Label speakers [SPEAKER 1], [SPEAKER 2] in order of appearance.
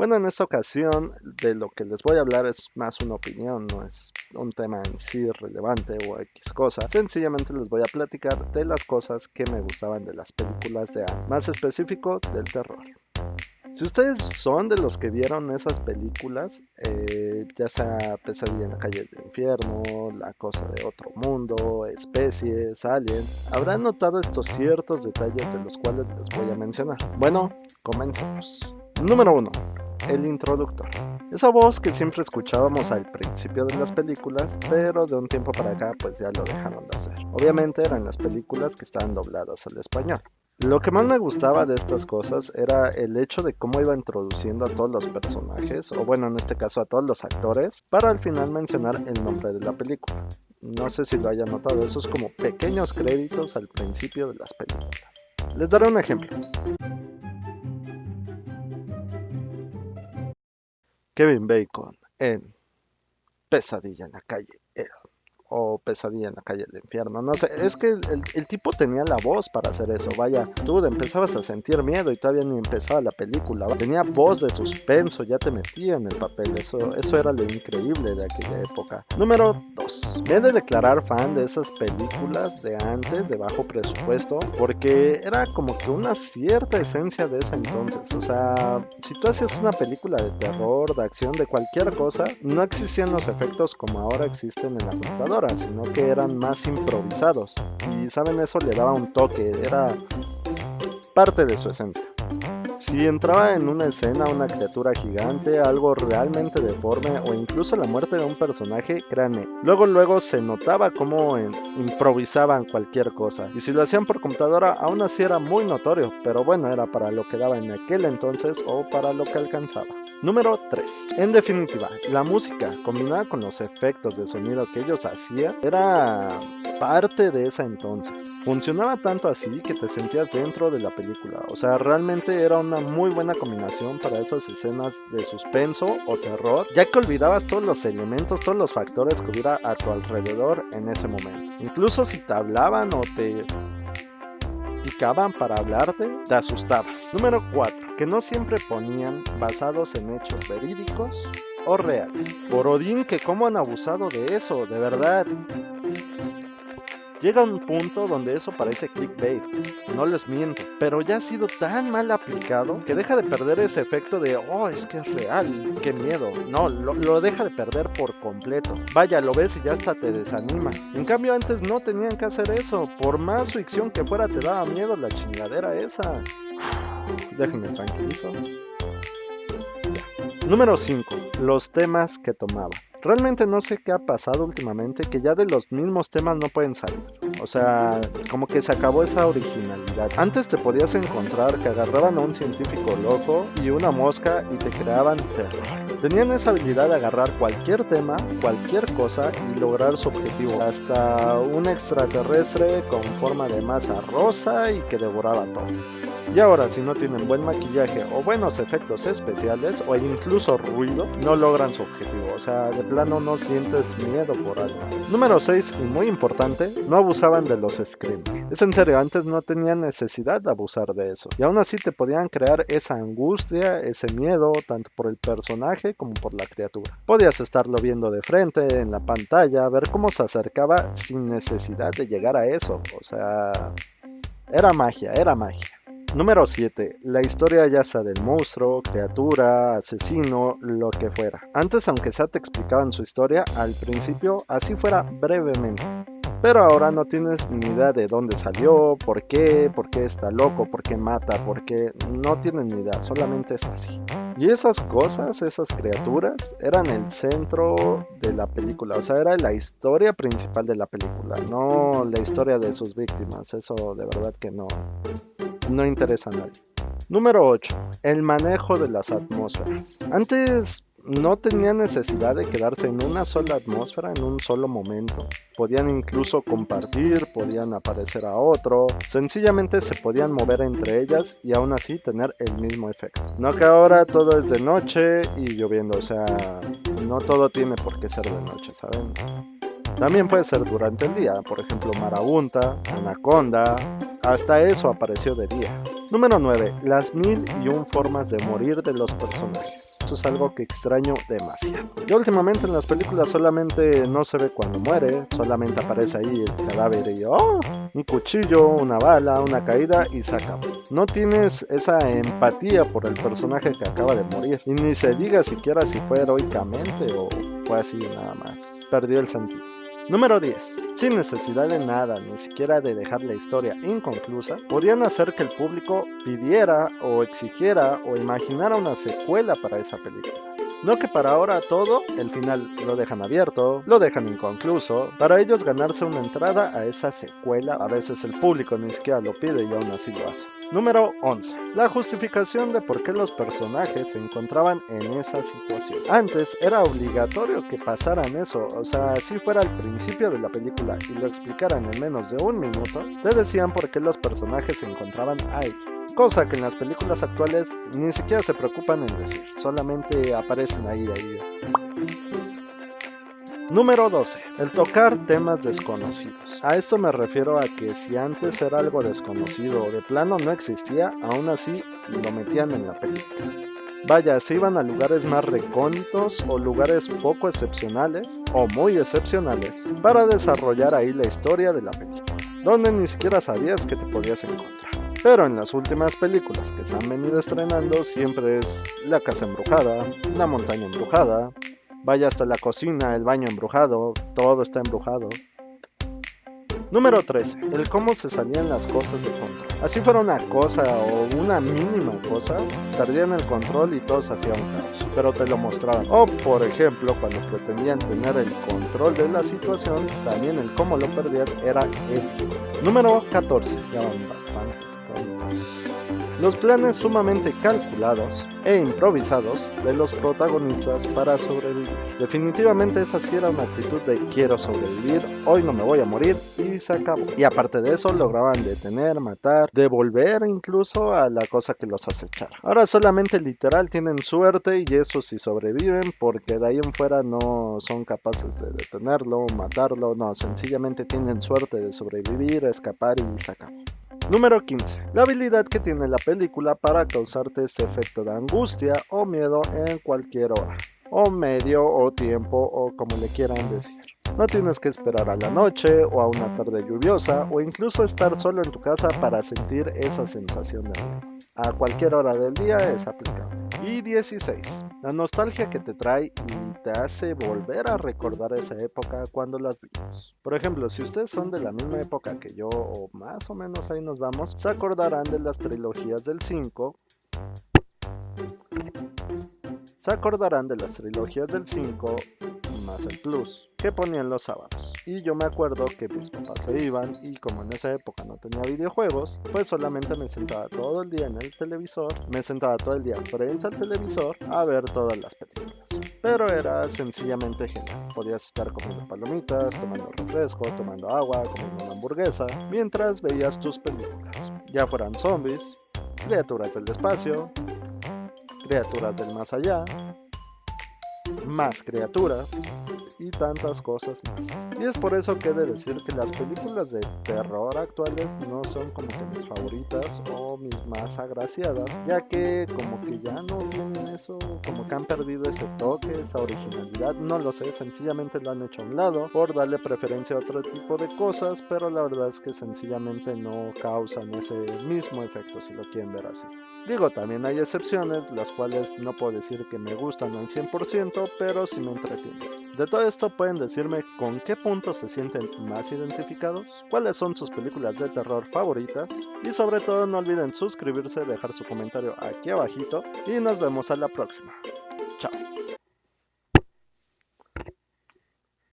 [SPEAKER 1] Bueno, en esta ocasión de lo que les voy a hablar es más una opinión, no es un tema en sí relevante o X cosa. Sencillamente les voy a platicar de las cosas que me gustaban de las películas de anime, más específico del terror. Si ustedes son de los que vieron esas películas, ya sea Pesadilla en la calle del infierno, La cosa de otro mundo, Especies, Alien, habrán notado estos ciertos detalles de los cuales les voy a mencionar. Bueno, comencemos. Número uno, el introductor. Esa voz que siempre escuchábamos al principio de las películas, pero de un tiempo para acá pues ya lo dejaron de hacer. Obviamente eran las películas que estaban dobladas al español. Lo que más me gustaba de estas cosas era el hecho de cómo iba introduciendo a todos los personajes, o bueno, en este caso a todos los actores, para al final mencionar el nombre de la película. No sé si lo hayan notado, esos como pequeños créditos al principio de las películas. Les daré un ejemplo. Kevin Bacon en Pesadilla en la calle o Pesadilla en la calle del infierno. No sé, es que el tipo tenía la voz para hacer eso. Vaya, tú empezabas a sentir miedo y todavía ni empezaba la película. Tenía voz de suspenso, ya te metía en el papel. Eso era lo increíble de aquella época. Número 2. Me he de declarar fan de esas películas de antes, de bajo presupuesto, porque era como que una cierta esencia de ese entonces. O sea, si tú hacías una película de terror, de acción, de cualquier cosa, no existían los efectos como ahora existen en la computadora, sino que eran más improvisados. Y saben, eso le daba un toque, era parte de su esencia. Si entraba en una escena una criatura gigante, algo realmente deforme o incluso la muerte de un personaje, créanme, luego se notaba cómo improvisaban cualquier cosa. Y si lo hacían por computadora, aún así era muy notorio, pero bueno, era para lo que daba en aquel entonces o para lo que alcanzaba. Número 3. En definitiva, la música combinada con los efectos de sonido que ellos hacían era parte de ese entonces. Funcionaba tanto así que te sentías dentro de la película. O sea, realmente era una muy buena combinación para esas escenas de suspenso o terror, ya que olvidabas todos los elementos, todos los factores que hubiera a tu alrededor en ese momento. Incluso si te hablaban o te picaban para hablarte, te asustabas. Número 4. Que no siempre ponían basados en hechos verídicos o reales. Por Odín, que cómo han abusado de eso, de verdad. Llega un punto donde eso parece clickbait, no les miento, pero ya ha sido tan mal aplicado que deja de perder ese efecto de, oh, es que es real, qué miedo. No, lo deja de perder por completo. Vaya, lo ves y ya hasta te desanima. En cambio, antes no tenían que hacer eso. Por más ficción que fuera, te daba miedo la chingadera esa. Déjenme tranquilizo. Número 5. Los temas que tomaba. Realmente no sé qué ha pasado últimamente, que ya de los mismos temas no pueden salir. O sea, como que se acabó esa originalidad. Antes te podías encontrar que agarraban a un científico loco y una mosca y te creaban terror. Tenían esa habilidad de agarrar cualquier tema, cualquier cosa y lograr su objetivo. Hasta un extraterrestre con forma de masa rosa y que devoraba todo. Y ahora, si no tienen buen maquillaje o buenos efectos especiales o incluso ruido, no logran su objetivo. O sea, de plano no sientes miedo por algo. Número 6, y muy importante, no abusaban de los screamers. Es en serio, antes no tenían necesidad de abusar de eso. Y aún así te podían crear esa angustia, ese miedo, tanto por el personaje como por la criatura. Podías estarlo viendo de frente, en la pantalla, ver cómo se acercaba sin necesidad de llegar a eso. O sea, era magia, era magia. Número 7. La historia ya sea del monstruo, criatura, asesino, lo que fuera. Antes, aunque sea te explicaban su historia, al principio así fuera brevemente. Pero ahora no tienes ni idea de dónde salió, por qué está loco, por qué mata, por qué... No tienen ni idea, solamente es así. Y esas cosas, esas criaturas, eran el centro de la película. O sea, era la historia principal de la película, no la historia de sus víctimas. Eso de verdad que no interesa a nadie. Número 8. El manejo de las atmósferas. Antes no tenían necesidad de quedarse en una sola atmósfera en un solo momento. Podían incluso compartir, podían aparecer a otro. Sencillamente se podían mover entre ellas y aún así tener el mismo efecto. No que ahora todo es de noche y lloviendo. O sea, no todo tiene por qué ser de noche, ¿saben? También puede ser durante el día, por ejemplo Marabunta, Anaconda, hasta eso apareció de día. Número 9. Las 1001 formas de morir de los personajes. eso es algo que extraño demasiado. Y últimamente en las películas solamente no se ve cuando muere, solamente aparece ahí el cadáver y un cuchillo, una bala, una caída y se acabó. No tienes esa empatía por el personaje que acaba de morir, y ni se diga siquiera si fue heroicamente o fue así nada más. Perdió el sentido. Número 10. Sin necesidad de nada, ni siquiera de dejar la historia inconclusa, podían hacer que el público pidiera o exigiera o imaginara una secuela para esa película. No que para ahora todo, el final lo dejan abierto, lo dejan inconcluso, para ellos ganarse una entrada a esa secuela. A veces el público ni siquiera lo pide y aún así lo hace. Número 11. La justificación de por qué los personajes se encontraban en esa situación. Antes era obligatorio que pasaran eso, o sea, si fuera al principio de la película y lo explicaran en menos de un minuto, te decían por qué los personajes se encontraban ahí. Cosa que en las películas actuales ni siquiera se preocupan en decir, solamente aparecen ahí. Número 12. El tocar temas desconocidos. A esto me refiero a que si antes era algo desconocido o de plano no existía, aún así lo metían en la película. Vaya, se iban a lugares más recónditos o lugares poco excepcionales o muy excepcionales para desarrollar ahí la historia de la película, donde ni siquiera sabías que te podías encontrar. Pero en las últimas películas que se han venido estrenando siempre es la casa embrujada, la montaña embrujada, vaya hasta la cocina, el baño embrujado, todo está embrujado. Número 13. El cómo se salían las cosas de control. Así fuera una cosa o una mínima cosa, perdían el control y todo se hacía un caos, pero te lo mostraban. O por ejemplo, cuando pretendían tener el control de la situación, también el cómo lo perdían era épico. Número 14. Ya van bastantes puntos. Los planes sumamente calculados e improvisados de los protagonistas para sobrevivir. Definitivamente esa sí era una actitud de quiero sobrevivir, hoy no me voy a morir y se acabó. Y aparte de eso lograban detener, matar, devolver incluso a la cosa que los acechara. Ahora solamente literal tienen suerte y eso sí sobreviven, porque de ahí en fuera no son capaces de detenerlo, matarlo, no, sencillamente tienen suerte de sobrevivir, escapar y se acabó. Número 15. La habilidad que tiene la película para causarte ese efecto de angustia o miedo en cualquier hora, o medio, o tiempo, o como le quieran decir. No tienes que esperar a la noche, o a una tarde lluviosa, o incluso estar solo en tu casa para sentir esa sensación de miedo. A cualquier hora del día es aplicable. Y 16. La nostalgia que te trae y te hace volver a recordar esa época cuando las vimos. Por ejemplo, si ustedes son de la misma época que yo, o más o menos ahí nos vamos, se acordarán de las trilogías del 5. Se acordarán de las trilogías del 5 más el plus que ponían los sábados. Y yo me acuerdo que mis papás se iban y como en esa época no tenía videojuegos, pues solamente me sentaba todo el día en el televisor, me sentaba todo el día frente al televisor a ver todas las películas. Pero era sencillamente genial. Podías estar comiendo palomitas, tomando refresco, tomando agua, comiendo una hamburguesa, mientras veías tus películas. Ya fueran zombies, criaturas del espacio, criaturas del más allá, más criaturas y tantas cosas más. Y es por eso que he de decir que las películas de terror actuales no son como que mis favoritas o mis más agraciadas, ya que como que ya no tienen eso, como que han perdido ese toque, esa originalidad, no lo sé, sencillamente lo han hecho a un lado por darle preferencia a otro tipo de cosas, pero la verdad es que sencillamente no causan ese mismo efecto si lo quieren ver así. Digo, también hay excepciones, las cuales no puedo decir que me gustan al 100%, pero sí me entretienen. De todo esto pueden decirme con qué puntos se sienten más identificados, cuáles son sus películas de terror favoritas y sobre todo no olviden suscribirse, dejar su comentario aquí abajito y nos vemos a la próxima. Chao.